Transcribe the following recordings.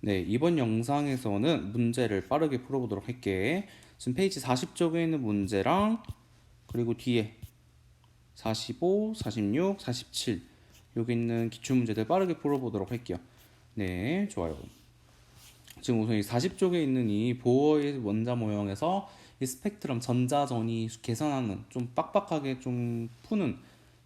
네, 이번 영상에서는 문제를 빠르게 풀어보도록 할게. 지금 페이지 40쪽에 있는 문제랑 그리고 뒤에 45, 46, 47 여기 있는 기출문제들 빠르게 풀어보도록 할게요. 네, 좋아요. 지금 우선 이 40쪽에 있는 이 보어의 원자 모형에서 이 스펙트럼 전자전이 계산하는 좀 빡빡하게 좀 푸는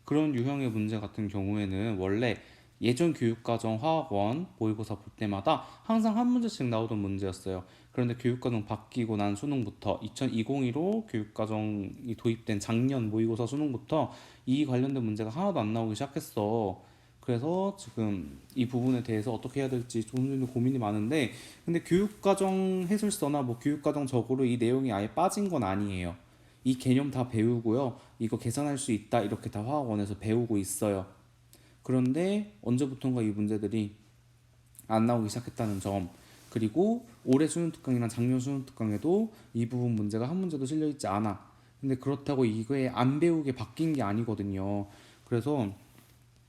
그런 유형의 문제 같은 경우에는 원래 예전 교육과정 화학원 모의고사 볼 때마다 항상 한 문제씩 나오던 문제였어요. 그런데 교육과정 바뀌고 난 수능부터 2020으로 교육과정이 도입된 작년 모의고사 수능부터 이 관련된 문제가 하나도 안 나오기 시작했어. 그래서 지금 이 부분에 대해서 어떻게 해야 될지 좀 고민이 많은데, 근데 교육과정 해설서나 뭐 교육과정적으로 이 내용이 아예 빠진 건 아니에요. 이 개념 다 배우고요. 이거 계산할 수 있다 이렇게 다 화학원에서 배우고 있어요. 그런데 언제부턴가 이 문제들이 안 나오기 시작했다는 점, 그리고 올해 수능 특강이나 작년 수능 특강에도 이 부분 문제가 한 문제도 실려 있지 않아. 근데 그렇다고 이거에 안 배우게 바뀐 게 아니거든요. 그래서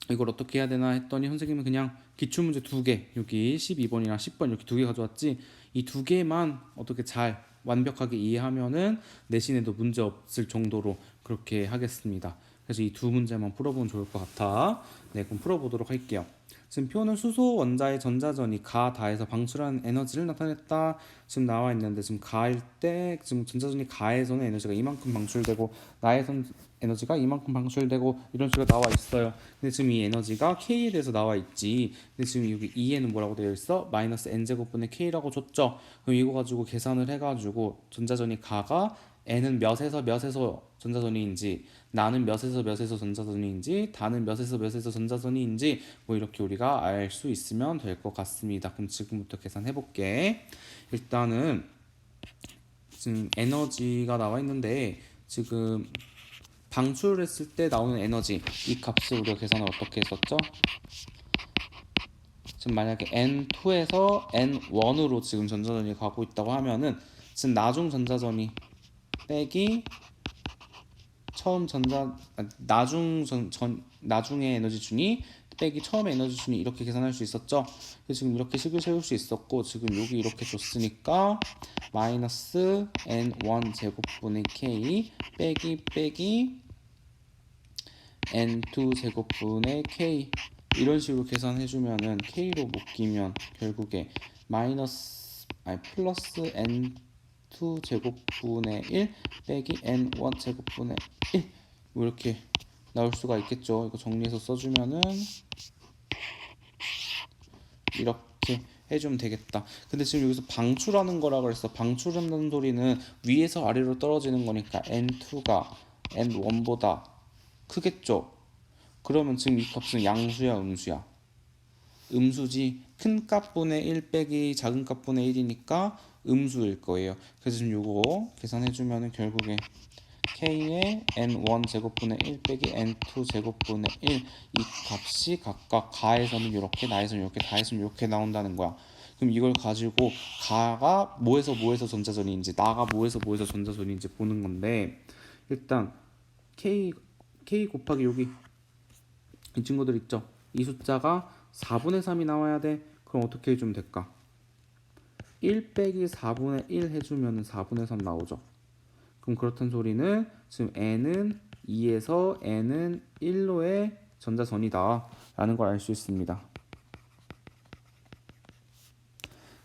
이걸 어떻게 해야 되나 했더니 선생님은 그냥 기출문제 두 개, 여기 12번이랑 10번 이렇게 두 개 가져왔지. 이 두 개만 어떻게 잘 완벽하게 이해하면은 내신에도 문제 없을 정도로 그렇게 하겠습니다. 그래서 이 두 문제만 풀어보면 좋을 것 같아. 네, 그럼 풀어보도록 할게요. 지금 표는 수소 원자의 전자전이 가, 다에서 방출한 에너지를 나타냈다. 지금 나와 있는데 지금 가일 때 지금 전자전이 가에서는 에너지가 이만큼 방출되고 나에선 에너지가 이만큼 방출되고 이런 식으로 나와 있어요. 근데 지금 이 에너지가 K에 대해서 나와 있지. 근데 지금 여기 E에는 뭐라고 되어 있어? 마이너스 N제곱분의 K라고 줬죠. 그럼 이거 가지고 계산을 해가지고 전자전이 가가 N은 몇에서 전자전이인지, 나는 몇에서 전자전이인지, 다는 몇에서 전자전이인지 뭐 이렇게 우리가 알 수 있으면 될 것 같습니다. 그럼 지금부터 계산해 볼게. 일단은 지금 에너지가 나와 있는데 지금 방출했을 때 나오는 에너지 이 값을 우리가 계산을 어떻게 했었죠? 지금 만약에 N2에서 N1으로 지금 전자전이 가고 있다고 하면은 지금 나중 전자전이 빼기 처음 나중에 에너지 준이 빼기 처음에 에너지 준이 이렇게 계산할 수 있었죠. 지금 이렇게 식을 세울 수 있었고 지금 여기 이렇게 줬으니까 마이너스 n1 제곱분의 k 빼기 n2 제곱분의 k 이런 식으로 계산해주면은 k로 묶이면 결국에 플러스 n2 제곱분의 1 빼기 n1 제곱분의 1 이렇게 나올 수가 있겠죠. 이거 정리해서 써주면은 이렇게 해주면 되겠다. 근데 지금 여기서 방출하는 거라 그랬어. 방출한다는 소리는 위에서 아래로 떨어지는 거니까 n2가 n1보다 크겠죠. 그러면 지금 이 값은 양수야, 음수야? 음수지. 큰 값분의 1 빼기 작은 값분의 1이니까 음수일 거예요. 그래서 지금 요거 계산해주면은 결국에 k의 n1 제곱분의 1 빼기 n2 제곱분의 1 이 값이 각각 가에서는 이렇게, 나에서는 이렇게, 다에서는 이렇게 나온다는 거야. 그럼 이걸 가지고 가가 뭐에서 전자전인지, 나가 뭐에서 전자전인지 보는 건데, 일단 k 곱하기 여기 이 친구들 있죠. 이 숫자가 4분의 3이 나와야 돼. 그럼 어떻게 해주면 될까? 1 빼기 4분의 1 해주면 4분의 3 나오죠. 그럼 그렇다는 소리는 지금 n은 2에서 n은 1로의 전자전이다 라는 걸 알 수 있습니다.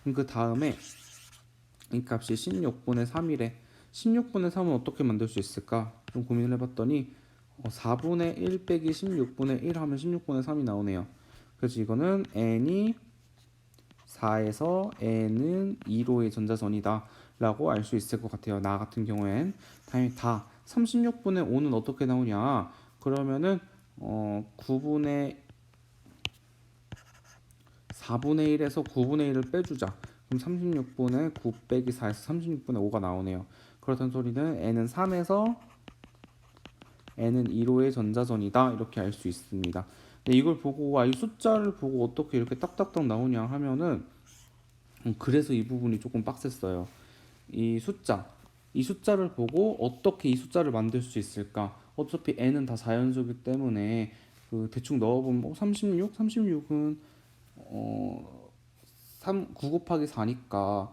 그럼 그 다음에 이 값이 16분의 3이래. 16분의 3은 어떻게 만들 수 있을까? 좀 고민을 해봤더니 4분의 1 빼기 16분의 1 하면 16분의 3이 나오네요. 그래서 이거는 n이 4에서 n은 2로의 전자전이다 라고 알 수 있을 것 같아요. 나 같은 경우엔 당연히 다 36분의 5는 어떻게 나오냐, 그러면은 9분의 4분의 1에서 9분의 1을 빼주자. 그럼 36분의 9 빼기 4에서 36분의 5가 나오네요. 그렇다는 소리는 n은 3에서 n은 2로의 전자전이다 이렇게 알 수 있습니다. 근데 이걸 보고 이 숫자를 보고 어떻게 이렇게 딱딱딱 나오냐 하면은 그래서 이 부분이 조금 빡셌어요. 이 숫자, 이 숫자를 보고 어떻게 이 숫자를 만들 수 있을까? 어차피 n은 다 자연수이기 때문에 그 대충 넣어보면 36? 36은 9 곱하기 4니까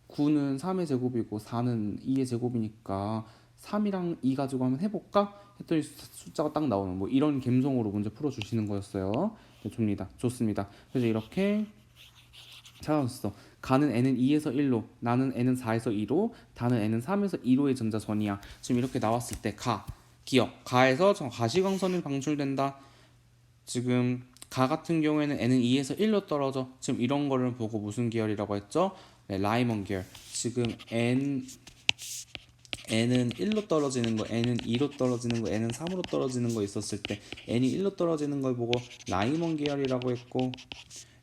9는 3의 제곱이고 4는 2의 제곱이니까 3이랑 2 가지고 한번 해볼까? 했더니 숫자가 딱 나오는 뭐 이런 감성으로 문제 풀어주시는 거였어요. 네, 좋습니다. 그래서 이렇게 찾았어. 가는 n은 2에서 1로, 나는 n은 4에서 2로, 다는 n은 3에서 2로의 전자선이야. 지금 이렇게 나왔을 때 기억. 가에서 가시광선이 방출된다. 지금 가 같은 경우에는 n은 2에서 1로 떨어져. 지금 이런 거를 보고 무슨 계열이라고 했죠? 네, 라이먼 계열. 지금 n은 1로 떨어지는 거, n은 2로 떨어지는 거, n은 3으로 떨어지는 거 있었을 때 n이 1로 떨어지는 걸 보고 라이먼 계열이라고 했고,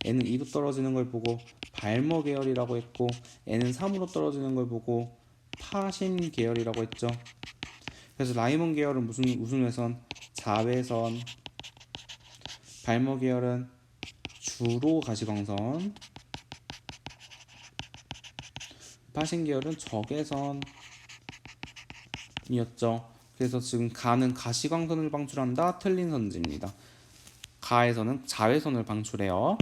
n은 2로 떨어지는 걸 보고 발머 계열이라고 했고, n은 3으로 떨어지는 걸 보고 파신 계열이라고 했죠. 그래서 라이먼 계열은 무슨 회선? 자외선. 발머 계열은 주로 가시광선. 파신 계열은 적외선이었죠. 그래서 지금 가는 가시광선을 방출한다. 틀린 선지입니다. 가에서는 자외선을 방출해요.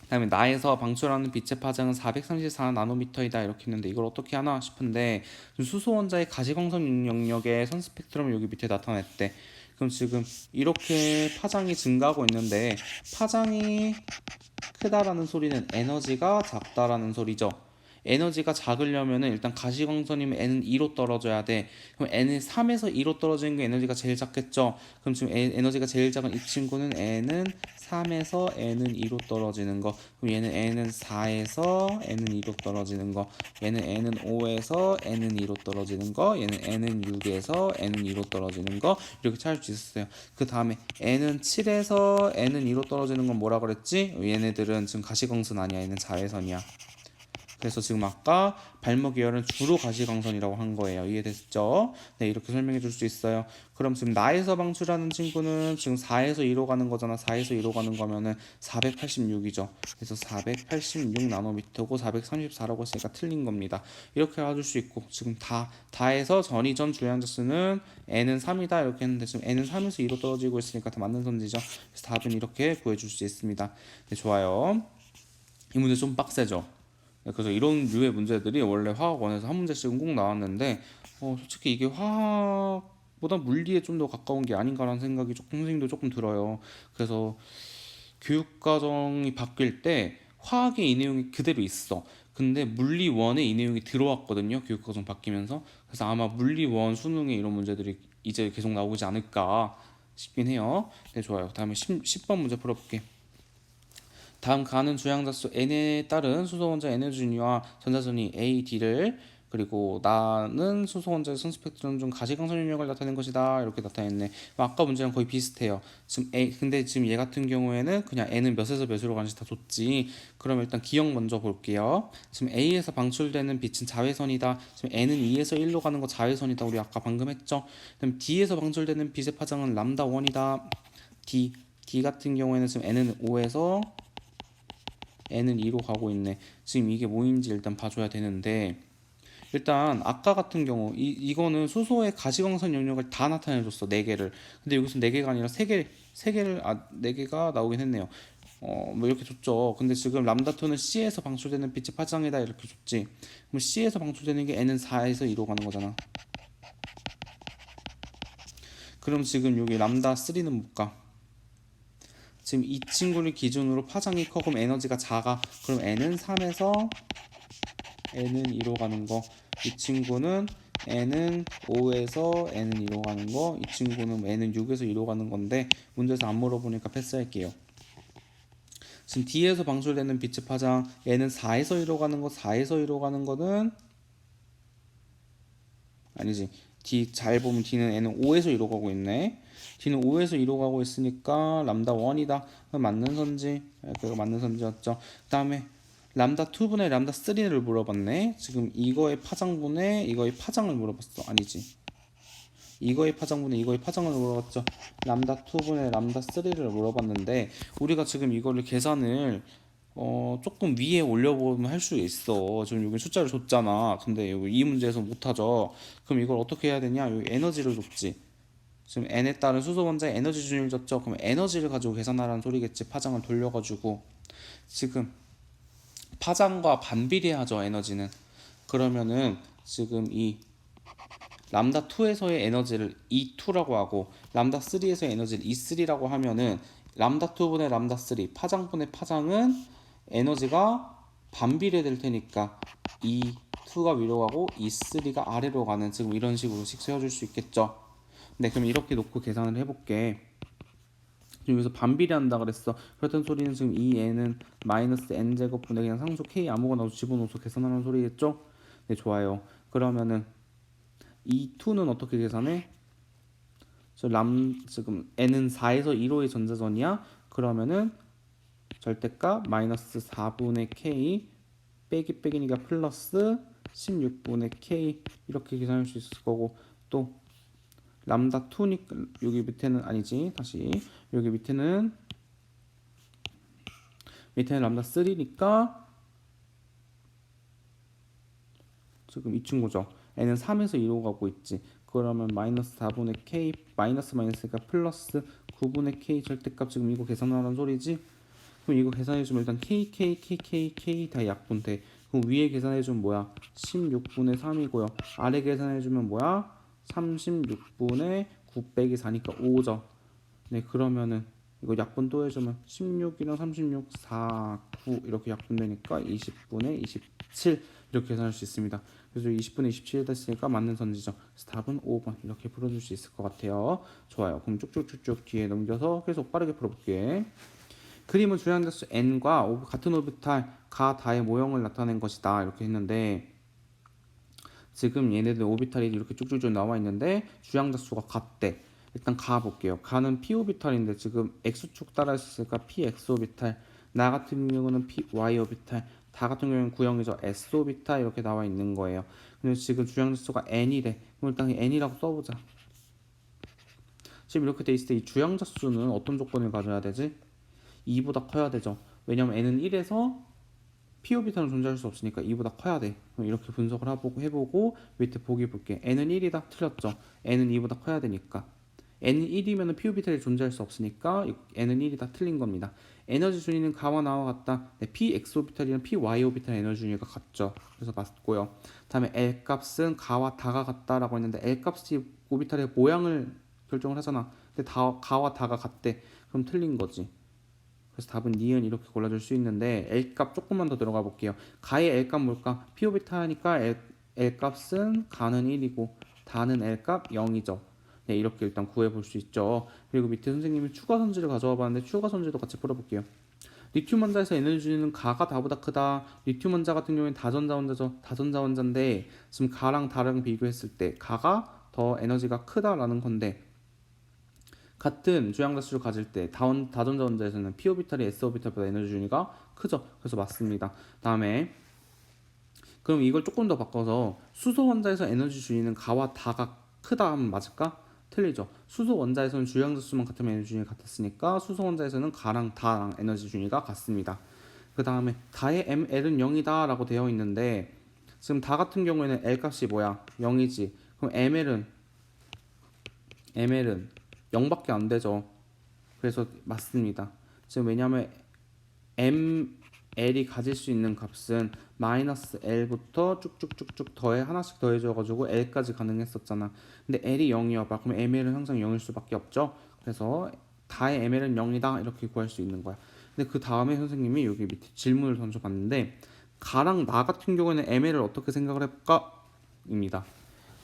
그다음에 나에서 방출하는 빛의 파장은 434나노미터이다 이렇게 했는데 이걸 어떻게 하나 싶은데, 수소 원자의 가시광선 영역의 선 스펙트럼을 여기 밑에 나타냈대. 그럼 지금 이렇게 파장이 증가하고 있는데, 파장이 크다라는 소리는 에너지가 작다라는 소리죠. 에너지가 작으려면은 일단 가시광선이면 n은 2로 떨어져야 돼. 그럼 n은 3에서 2로 떨어지는 게 에너지가 제일 작겠죠. 그럼 지금 에너지가 제일 작은 이 친구는 n은 3에서 n은 2로 떨어지는 거. 그럼 얘는 n은 4에서 n은 2로 떨어지는 거. 얘는 n은 5에서 n은 2로 떨어지는 거. 얘는 n은 6에서 n은 2로 떨어지는 거. 이렇게 찾을 수 있었어요. 그 다음에 n은 7에서 n은 2로 떨어지는 건 뭐라 그랬지? 얘네들은 지금 가시광선 아니야. 얘는 자외선이야. 그래서 지금 아까 발목 계열은 주로 가시광선이라고 한 거예요. 이해됐죠? 네, 이렇게 설명해 줄 수 있어요. 그럼 지금 나에서 방출하는 친구는 지금 4에서 2로 가는 거잖아. 4에서 2로 가는 거면은 486이죠. 그래서 486 나노미터고 434라고 했으니까 틀린 겁니다. 이렇게 알아줄 수 있고, 지금 다에서 전이전 주량자수는 n은 3이다 이렇게 했는데 지금 n은 3에서 2로 떨어지고 있으니까 다 맞는 선지죠. 그래서 답은 이렇게 구해줄 수 있습니다. 네, 좋아요. 이 문제 좀 빡세죠? 그래서 이런 류의 문제들이 원래 화학원에서 한 문제씩은 꼭 나왔는데, 솔직히 이게 화학보다 물리에 좀 더 가까운 게 아닌가라는 생각이 선생님도 조금 들어요. 그래서 교육과정이 바뀔 때 화학의 이 내용이 그대로 있어. 근데 물리 1에 이 내용이 들어왔거든요. 교육과정 바뀌면서. 그래서 아마 물리 1 수능에 이런 문제들이 이제 계속 나오지 않을까 싶긴 해요. 네, 좋아요. 다음에 10번 문제 풀어볼게. 다음 가는 주양자수 n에 따른 수소 원자 에너지 준위와 전자선이 A, D를, 그리고 나는 수소 원자의 선 스펙트럼 중 가시광선 영역을 나타낸 것이다 이렇게 나타냈네. 아까 문제랑 거의 비슷해요. 지금 근데 지금 얘 같은 경우에는 그냥 n은 몇에서 몇으로 가는지 다 줬지. 그럼 일단 기억 먼저 볼게요. 지금 A에서 방출되는 빛은 자외선이다. 지금 n은 2에서 1로 가는 거 자외선이다. 우리 아까 방금 했죠. 그럼 D에서 방출되는 빛의 파장은 람다 1이다. D 같은 경우에는 지금 n은 5에서 n은 2로 가고 있네. 지금 이게 뭐인지 일단 봐줘야 되는데, 일단 아까 같은 경우 이거는 수소의 가시광선 영역을 다 나타내줬어. 4개를. 근데 여기서 4개가 아니라 4개가 나오긴 했네요. 뭐 이렇게 줬죠. 근데 지금 람다2는 C에서 방출되는 빛의 파장이다 이렇게 줬지. 그럼 C에서 방출되는 게 n은 4에서 2로 가는 거잖아. 그럼 지금 여기 람다3는 뭘까? 지금 이 친구를 기준으로 파장이 커. 그럼 에너지가 작아. 그럼 n은 3에서 n은 2로 가는 거. 이 친구는 n은 5에서 n은 2로 가는 거. 이 친구는 n은 6에서 2로 가는 건데 문제에서 안 물어보니까 패스할게요. 지금 D에서 방출되는 빛의 파장 n은 4에서 2로 가는 거. 4에서 2로 가는 거는 아니지. D 잘 보면 D는 n은 5에서 2로 가고 있네. D는 5에서 2로 가고 있으니까 람다 1이다. 맞는 선지. 그거 맞는 선지였죠. 그 다음에 람다 2분의 람다 3를 물어봤네. 지금 이거의 파장분의 이거의 파장을 물어봤어. 아니지. 이거의 파장분의 이거의 파장을 물어봤죠. 람다 2분의 람다 3를 물어봤는데, 우리가 지금 이거를 계산을 조금 위에 올려보면 할 수 있어. 지금 여기 숫자를 줬잖아. 근데 여기 이 문제에서 못하죠. 그럼 이걸 어떻게 해야 되냐? 여기 에너지를 줬지. 지금 n에 따른 수소 원자의 에너지 준위를 줬죠. 그럼 에너지를 가지고 계산하라는 소리겠지. 파장을 돌려가지고. 지금 파장과 반비례하죠, 에너지는. 그러면은 지금 이 람다 2에서의 에너지를 E2라고 하고 람다 3에서의 에너지를 E3라고 하면은 람다 2분의 람다 3 파장분의 파장은 에너지가 반비례될 테니까 E2가 위로 가고 E3가 아래로 가는 지금 이런 식으로 세워줄 수 있겠죠. 네, 그럼 이렇게 놓고 계산을 해볼게. 지금 여기서 반비례한다 그랬어. 그렇다는 소리는 지금 이 n은 마이너스 n제곱분의 그냥 상수 k 아무거나 집어넣어서 계산하는 소리겠죠? 네, 좋아요. 그러면은 이 2는 어떻게 계산해? 지금 n은 4에서 1호의 전자전이야. 그러면은 절대값 마이너스 4분의 k 빼기 빼기니까 플러스 16분의 k 이렇게 계산할 수 있을 거고, 또 람다 2니까 여기 밑에는 아니지, 다시 여기 밑에는 람다 3니까 지금 이 친구죠. n은 3에서 2로 가고 있지. 그러면 마이너스 4분의 k 마이너스 마이너스니까 플러스 9분의 k 절대값 지금 이거 계산하라는 소리지. 그럼 이거 계산해주면 일단 k 다 약분돼. 그럼 위에 계산해주면 뭐야? 16분의 3이고요. 아래 계산해주면 뭐야? 36분의 9 빼기 4니까 5죠. 네, 그러면은 이거 약분 또 해주면 16이랑 36, 4, 9 이렇게 약분되니까 20분의 27 이렇게 계산할 수 있습니다. 그래서 20분의 27 됐으니까 맞는 선지죠. 그래서 답은 5번 이렇게 풀어줄 수 있을 것 같아요. 좋아요. 그럼 쭉쭉쭉쭉 뒤에 넘겨서 계속 빠르게 풀어볼게. 그림은 주양자수 n과 같은 오비탈 가 다의 모형을 나타낸 것이다 이렇게 했는데, 지금 얘네들 오비탈이 이렇게 쭉쭉쭉 나와 있는데 주양자수가 같대. 일단 가 볼게요. 가는 p 오비탈인데 지금 x축 따라 있으니까 p x 오비탈, 나 같은 경우는 p y 오비탈, 다 같은 경우는 구형이죠. s 오비탈 이렇게 나와 있는 거예요. 근데 지금 주양자수가 n이래. 그럼 일단 n이라고 써보자. 지금 이렇게 돼 있을 때 이 주양자수는 어떤 조건을 가져야 되지? 2보다 커야 되죠. 왜냐면 n은 1에서 p 오비탈은 존재할 수 없으니까 2보다 커야 돼. 그럼 이렇게 분석을 해보고 밑에 보기 볼게. n은 1이다. 틀렸죠. n은 2보다 커야 되니까. n은 1이면 p 오비탈이 존재할 수 없으니까 n은 1이다. 틀린 겁니다. 에너지 준위는 가와 나와 같다. 네, p x 오비탈이랑 p y 오비탈 에너지 준위가 같죠. 그래서 맞고요. 다음에 L 값은 가와 다가 같다라고 했는데 L 값이 오비탈의 모양을 결정을 하잖아. 근데 가와 다가 같대. 그럼 틀린 거지. 그래서 답은 니은 이렇게 골라줄 수 있는데, L값 조금만 더 들어가 볼게요. 가의 L값 뭘까? p 오비탈이니까 L값은 가는 1이고 다는 L값 0이죠. 네, 이렇게 일단 구해볼 수 있죠. 그리고 밑에 선생님이 추가 선지를 가져와 봤는데 추가 선지도 같이 풀어볼게요. 리튬 원자에서 에너지 준위는 가가 다보다 크다. 리튬 원자 같은 경우에는 다전자 원자죠. 다전자 원자인데 지금 가랑 다랑 비교했을 때 가가 더 에너지가 크다라는 건데, 같은 주양자수를 가질 때 다전자 원자에서는 p 오비탈이 s 오비탈보다 에너지 준위가 크죠. 그래서 맞습니다. 다음에 그럼 이걸 조금 더 바꿔서 수소 원자에서 에너지 준위는 가와 다가 크다 하면 맞을까? 틀리죠. 수소 원자에서는 주양자수만 같으면 에너지 준위가 같았으니까 수소 원자에서는 가랑 다랑 에너지 준위가 같습니다. 그 다음에 다의 ml은 0이다 라고 되어 있는데, 지금 다 같은 경우에는 L 값이 뭐야? 0이지. 그럼 ml은 0밖에 안 되죠. 그래서 맞습니다. 지금 왜냐하면 ml이 가질 수 있는 값은 마이너스 l부터 쭉쭉쭉쭉 하나씩 더해져가지고 l까지 가능했었잖아. 근데 l이 0이어봐. 그럼 ml은 항상 0일 수밖에 없죠. 그래서 다의 ml은 0이다 이렇게 구할 수 있는 거야. 근데 그 다음에 선생님이 여기 밑에 질문을 던져봤는데, 가랑 나 같은 경우에는 ml을 어떻게 생각을 해볼까? 입니다.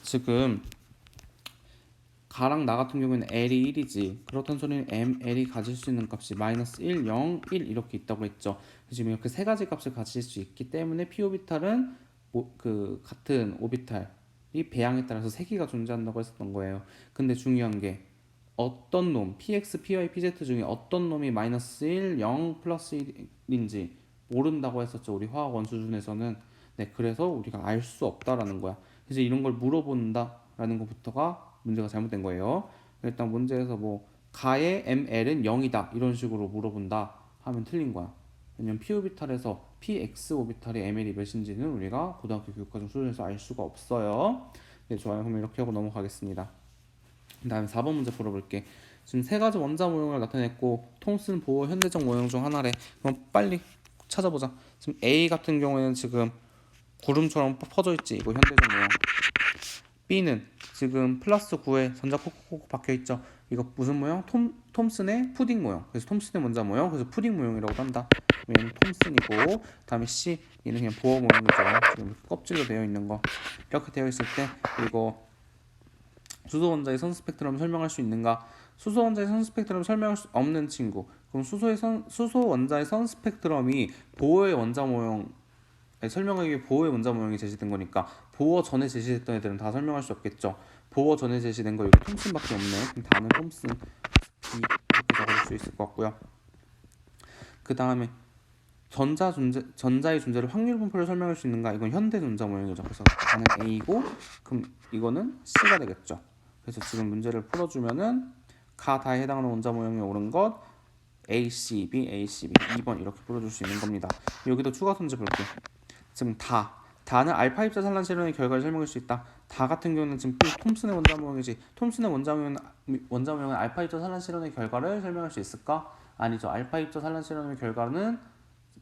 지금 가랑 나 같은 경우에는 L이 1이지. 그렇다는 소리는 ML이 가질 수 있는 값이 마이너스 1, 0, 1 이렇게 있다고 했죠. 지금 이렇게 세 가지 값을 가질 수 있기 때문에 p 오비탈은 그 같은 오비탈이 배양에 따라서 세 개가 존재한다고 했었던 거예요. 근데 중요한 게 어떤 놈, px, py, pz 중에 어떤 놈이 마이너스 1, 0, 플러스 1인지 모른다고 했었죠. 우리 화학 원수준에서는. 네, 그래서 우리가 알 수 없다라는 거야. 그래서 이런 걸 물어본다라는 것부터가 문제가 잘못된 거예요. 일단 문제에서 뭐 가의 ml은 0이다 이런 식으로 물어본다 하면 틀린 거야. 왜냐면 p 오비탈에서 px 오비탈의 ml이 몇인지는 우리가 고등학교 교육과정 수준에서 알 수가 없어요. 네, 좋아요. 그럼 이렇게 하고 넘어가겠습니다. 그 다음에 4번 문제 풀어볼게. 지금 세 가지 원자 모형을 나타냈고 톰슨 보어 현대적 모형 중 하나래. 그럼 빨리 찾아보자. 지금 A 같은 경우에는 지금 구름처럼 퍼져 있지. 이거 현대적 모형. B는 지금 플러스 9에 전자 콕콕콕 박혀 있죠. 이거 무슨 모형? 톰슨의 푸딩 모형. 그래서 톰슨의 원자 모형. 그래서 푸딩 모형이라고 한다. 얘는 톰슨이고, 다음에 C 얘는 그냥 보어 모형이죠. 지금 껍질로 되어 있는 거 이렇게 되어 있을 때 이거 수소 원자의 선 스펙트럼 설명할 수 있는가? 수소 원자의 선 스펙트럼 설명할 수 없는 친구. 그럼 수소 원자의 선 스펙트럼이 보어의 원자 모형 설명하기 위해 보어의 원자 모형이 제시된 거니까 보어 전에 제시됐던 애들은 다 설명할 수 없겠죠. 보어 전에 제시된 거 여기 톰슨밖에 없네. 그럼 다는 톰슨 B 이렇게 적어줄 수 있을 것 같고요. 그 다음에 전자의 존재를 확률 분포를 설명할 수 있는가? 이건 현대 전자 모형이죠. 그래서 다는 A고, 그럼 이거는 C가 되겠죠. 그래서 지금 문제를 풀어주면은 다에 해당하는 원자 모형이 옳은 것 A, C, B, A, C, B 2번 이렇게 풀어줄 수 있는 겁니다. 여기도 추가 문제 볼게요. 지금 다는 알파 입자 산란 실험의 결과를 설명할 수 있다. 다 같은 경우는 지금 톰슨의 원자 모형이지. 톰슨의 원자 모형은 알파 입자 산란 실험의 결과를 설명할 수 있을까? 아니죠. 알파 입자 산란 실험의 결과는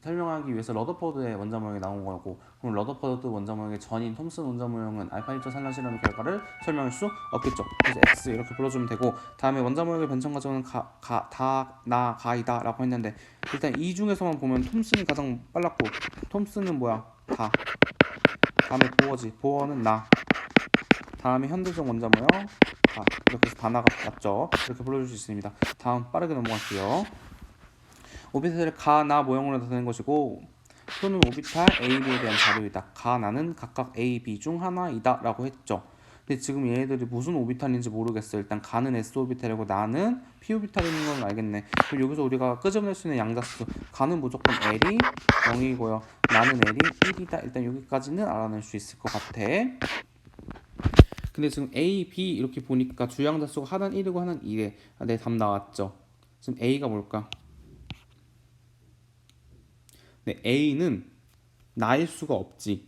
설명하기 위해서 러더퍼드의 원자 모형이 나온 거고, 그럼 러더퍼드 원자 모형의 전인 톰슨 원자 모형은 알파 입자 산란 실험의 결과를 설명할 수 없겠죠. 그래서 X 이렇게 불러주면 되고, 다음에 원자 모형의 변천 과정은 가이다 라고 했는데, 일단 이 중에서만 보면 톰슨이 가장 빨랐고, 톰슨은 뭐야? 다. 다음에 보어는 다음에 현대적 원자 모형 이렇게 해서 다나가 맞죠. 이렇게 불러줄 수 있습니다. 다음 빠르게 넘어갈게요. 오비탈을 나 모형으로 나타낸 것이고, 또는 오비탈 A, B에 대한 자료이다. 나는 각각 A, B 중 하나이다 라고 했죠. 근데 지금 얘네들이 무슨 오비탈인지 모르겠어. 일단 가는 S 오비탈이고 나는 P 오비탈인 건 알겠네. 그럼 여기서 우리가 끄집어낼 수 있는 양자수, 가는 무조건 L이 0이고요 나는 L이 1이다. 일단 여기까지는 알아낼 수 있을 것 같아. 근데 지금 A, B 이렇게 보니까 주양자수가 하나는 1이고 하나는 2래. 내 답 나왔죠. 지금 A가 뭘까? 네, A는 나일 수가 없지.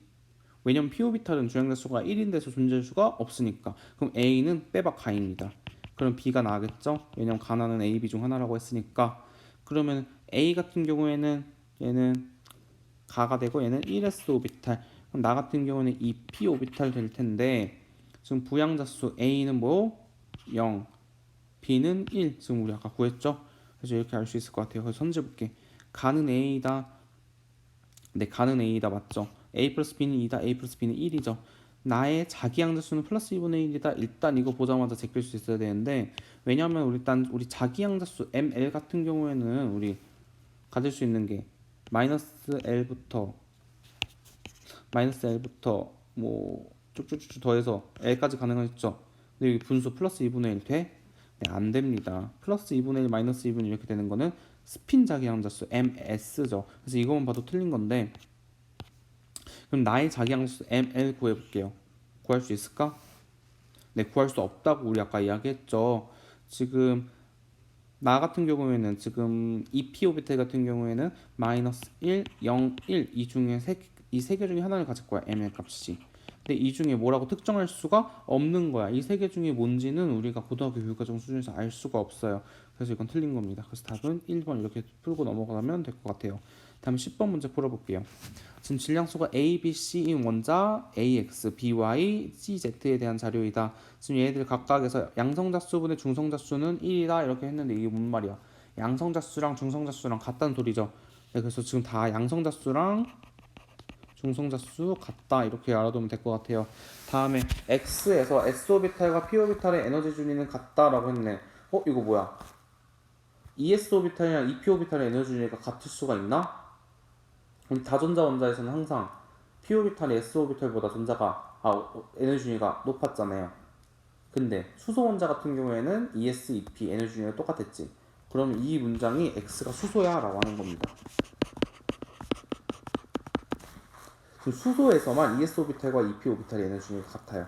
왜냐면 P 오비탈은 주양자수가 1인데서 존재할 수가 없으니까. 그럼 A는 빼박 가입니다. 그럼 B가 나겠죠? 왜냐면 가나는 A, B 중 하나라고 했으니까. 그러면 A 같은 경우에는 얘는 가가 되고 얘는 1s 오비탈. 그럼 나 같은 경우는 2p 오비탈 될 텐데, 지금 부양자수 A는 뭐 0, B는 1. 지금 우리 아까 구했죠? 그래서 이렇게 알 수 있을 것 같아요. 그래서 선제 볼게. 가는 A다. 네, 가는 A다 맞죠? A 플러스 B는 2다. A 플러스 B는 1이죠. 나의 자기 양자수는 플러스 2분의 1이다. 일단 이거 보자마자 제낄 수 있어야 되는데, 왜냐하면 일단 우리 자기 양자수 ML 같은 경우에는 우리 가질 수 있는 게 마이너스 L부터 뭐 쭉쭉쭉 더해서 L까지 가능하겠죠. 근데 여기 분수 플러스 2분의 1 돼? 네, 안 됩니다. 플러스 2분의 1 마이너스 2분의 1 이렇게 되는 거는 스핀 자기양자수 MS죠. 그래서 이것만 봐도 틀린 건데, 그럼 나의 자기양자수 ML 구해볼게요. 구할 수 있을까? 네, 구할 수 없다고 우리 아까 이야기했죠. 지금 나 같은 경우에는 지금 EP 오비탈 같은 경우에는 마이너스 1, 0, 1 이 중에 이 세 개 중에 하나를 가질 거야. ML 값이. 근데 이 중에 뭐라고 특정할 수가 없는 거야. 이 세 개 중에 뭔지는 우리가 고등학교 교육과정 수준에서 알 수가 없어요. 그래서 이건 틀린 겁니다. 그래서 답은 1번 이렇게 풀고 넘어가면 될 것 같아요. 다음 10번 문제 풀어볼게요. 지금 질량수가 A, B, C인 원자 AX, BY, CZ에 대한 자료이다. 지금 얘네들 각각에서 양성자수분의 중성자수는 1이다 이렇게 했는데 이게 뭔 말이야? 양성자수랑 중성자수랑 같다는 소리죠. 네, 그래서 지금 다 양성자수랑 중성자수 같다 이렇게 알아두면 될 것 같아요. 다음에 X에서 S오비탈과 P오비탈의 에너지 준위는 같다라고 했네. 이거 뭐야? ES오비탈이랑 EP오비탈의 에너지 준위가 같을 수가 있나? 우리 다전자 원자에서는 항상 P오비탈이 S오비탈보다 에너지 준위가 높았잖아요. 근데 수소 원자 같은 경우에는 ES, EP 에너지 준위가 똑같았지. 그러면 이 문장이 X가 수소야 라고 하는 겁니다. 수소에서만 ES 오비탈과 EP 오비탈의 에너지 준위가 같아요.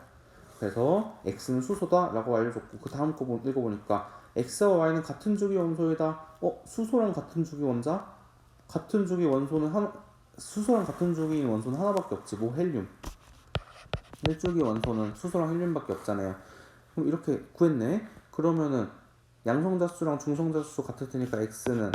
그래서 X는 수소다 라고 알려줬고, 그 다음 거 읽어보니까 X와 Y는 같은 주기 원소이다. 수소랑 같은 주기 원자? 같은 주기 원소는 수소랑 같은 주기인 원소는 하나밖에 없지. 뭐 헬륨. 1주기 원소는 수소랑 헬륨밖에 없잖아요. 그럼 이렇게 구했네. 그러면은 양성자수랑 중성자수 같을 테니까 x는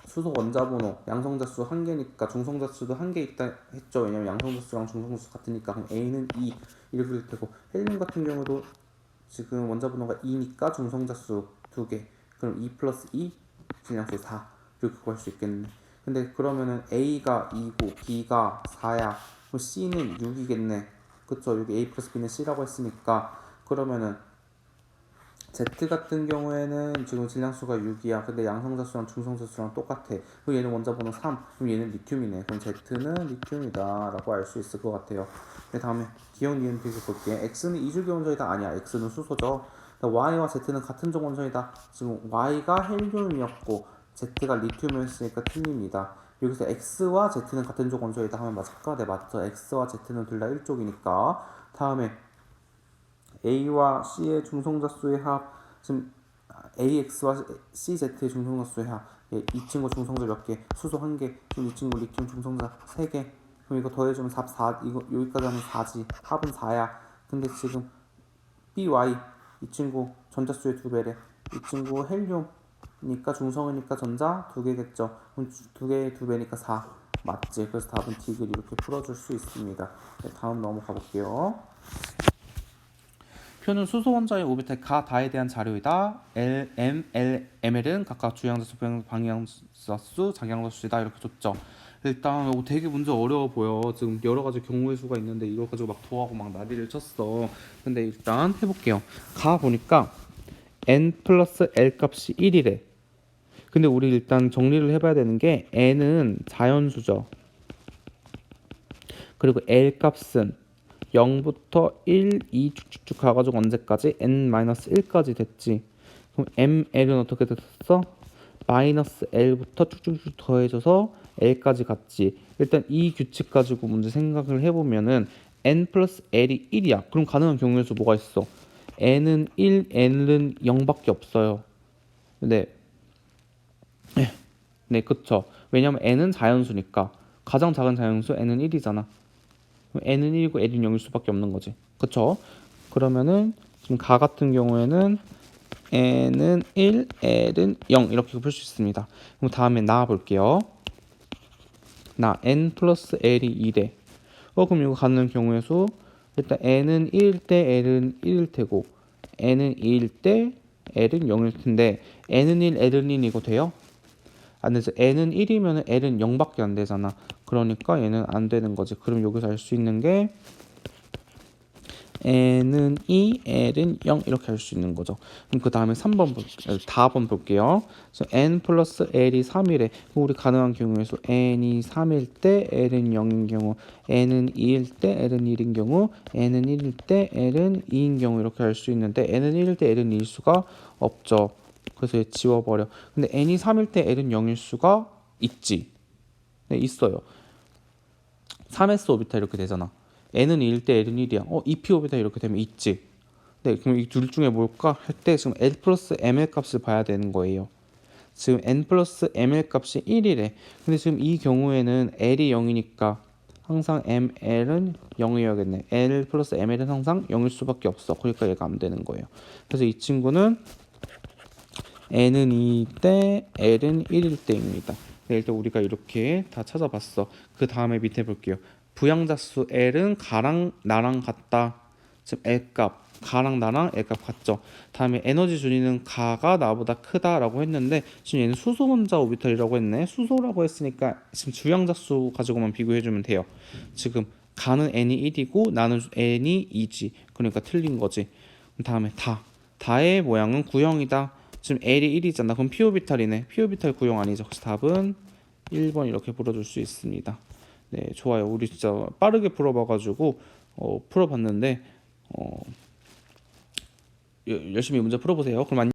수소 원자번호 양성자수 1개니까 중성자수도 1개 있다 했죠. 왜냐면 양성자수랑 중성자수 같으니까. 그럼 a는 2 이렇게 될 테고, 헬륨 같은 경우도 지금 원자번호가 2니까 중성자수 2개, 그럼 2 플러스 2 질량수 4 이렇게 구할 수 있겠네. 근데 그러면은 a가 2고 b가 4야. 그럼 c는 6이겠네. 그쵸? 여기 a 플러스 b는 c라고 했으니까. 그러면은 Z 같은 경우에는 지금 질량수가 6이야. 근데 양성자수랑 중성자수랑 똑같아. 그럼 얘는 원자번호 3. 그럼 얘는 리튬이네. 그럼 Z는 리튬이다 라고 알 수 있을 것 같아요. 그 다음에 기억 니은 비교 볼게. X는 이주기 원소이다. 아니야. X는 수소죠. Y와 Z는 같은 종 원소이다. 지금 Y가 헬륨이었고 Z가 리튬이었으니까 틀립니다. 여기서 X와 Z는 같은 종 원소이다 하면 맞을까? 네, 맞죠. X와 Z는 둘 다 1족이니까. 다음에 A와 C의 중성자수의 합, 지금 AX와 CZ의 중성자수의 합. 이 친구 중성자 몇 개? 수소 1개. 지금 이 친구 리튬 중성자 3개. 그럼 이거 더해주면 4, 이거 여기까지 하면 4지. 합은 4야. 근데 지금 BY 이 친구 전자수의 2배래. 이 친구 헬륨이니까 중성이니까 전자 2개겠죠. 그럼 2개의 2배니까 4. 맞지? 그래서 답은 D를 이렇게 풀어줄 수 있습니다. 네, 다음 넘어가 볼게요. 표는 수소 원자의 오비탈 가 다에 대한 자료이다. L, M, L, ML은 각각 주양자수, 방향자수, 작용자수이다. 이렇게 줬죠. 일단 되게 문제 어려워 보여. 지금 여러 가지 경우의 수가 있는데 이걸 가지고 막 도하고 막 난리를 쳤어. 근데 일단 해볼게요. 가 보니까 n 플러스 l 값이 1이래. 근데 우리 일단 정리를 해봐야 되는 게 n은 자연수죠. 그리고 l 값은 0부터 1, 2 쭉쭉쭉 가가지고 언제까지? n-1까지 됐지. 그럼 ml은 어떻게 됐어? 마이너스 l부터 쭉쭉쭉 더해져서 l까지 갔지. 일단 이 규칙 가지고 문제 생각을 해보면은 n 플러스 l이 1이야. 그럼 가능한 경우의 수 뭐가 있어? n은 1, n은 0밖에 없어요. 네, 그쵸. 왜냐면 n은 자연수니까. 가장 작은 자연수 n은 1이잖아. n은 1이고 n은 0일 수밖에 없는 거지. 그쵸? 그러면은 지금 가 같은 경우에는 n은 1, l은 0 이렇게 풀 수 있습니다. 그럼 다음에 나 볼게요. 나 n 플러스 l이 2래. 그럼 이거 갖는 경우의 수 일단 n은 1일 때 l은 1일 테고 n은 2일 때 l은 0일 텐데 n은 1, l은 1 이거 돼요? 안 되죠. n은 1이면 l은 0밖에 안 되잖아. 그러니까 얘는 안 되는 거지. 그럼 여기서 알 수 있는 게 n은 2, l은 0 이렇게 할 수 있는 거죠. 그럼 그 다음에 3번 4번 볼게요. 그래서 n 플러스 l이 3이래. 우리 가능한 경우에서 n이 3일 때 l은 0인 경우, n은 2일 때 l은 1인 경우, n은 1일 때 l은 2인 경우 이렇게 할 수 있는데 n은 1일 때 l은 2일 수가 없죠. 그래서 얘 지워버려. 근데 n이 3일 때 l은 0일 수가 있지. 네, 있어요. 3s 오비탈 이렇게 되잖아. n은 2일 때 l은 1이야. 2p 오비탈 이렇게 되면 있지. 네, 그럼 이 둘 중에 뭘까 할 때 지금 l 플러스 ml 값을 봐야 되는 거예요. 지금 n 플러스 ml 값이 1이래. 근데 지금 이 경우에는 l이 0이니까 항상 ml은 0이어야겠네. l 플러스 ml은 항상 0일 수밖에 없어. 그러니까 얘가 안 되는 거예요. 그래서 이 친구는 n은 2일 때 l은 1일 때입니다. 네, 일단 우리가 이렇게 다 찾아봤어. 그 다음에 밑에 볼게요. 부양자수 L은 가랑 나랑 같다. 지금 L값 가랑 나랑 L값 같죠. 다음에 에너지 준위는 가가 나보다 크다라고 했는데 지금 얘는 수소 혼자 오비탈이라고 했네. 수소라고 했으니까 지금 주양자수 가지고만 비교해주면 돼요. 지금 가는 n이 1이고 나는 n이 2지. 그러니까 틀린 거지. 다음에 다의 모양은 구형이다. 지금 L이 1이잖아. 그럼 P오비탈이네. P오비탈 구형 아니죠. 그래서 답은 1번 이렇게 풀어줄 수 있습니다. 네, 좋아요. 우리 진짜 빠르게 풀어봐가지고 풀어봤는데 열심히 문제 풀어보세요. 그럼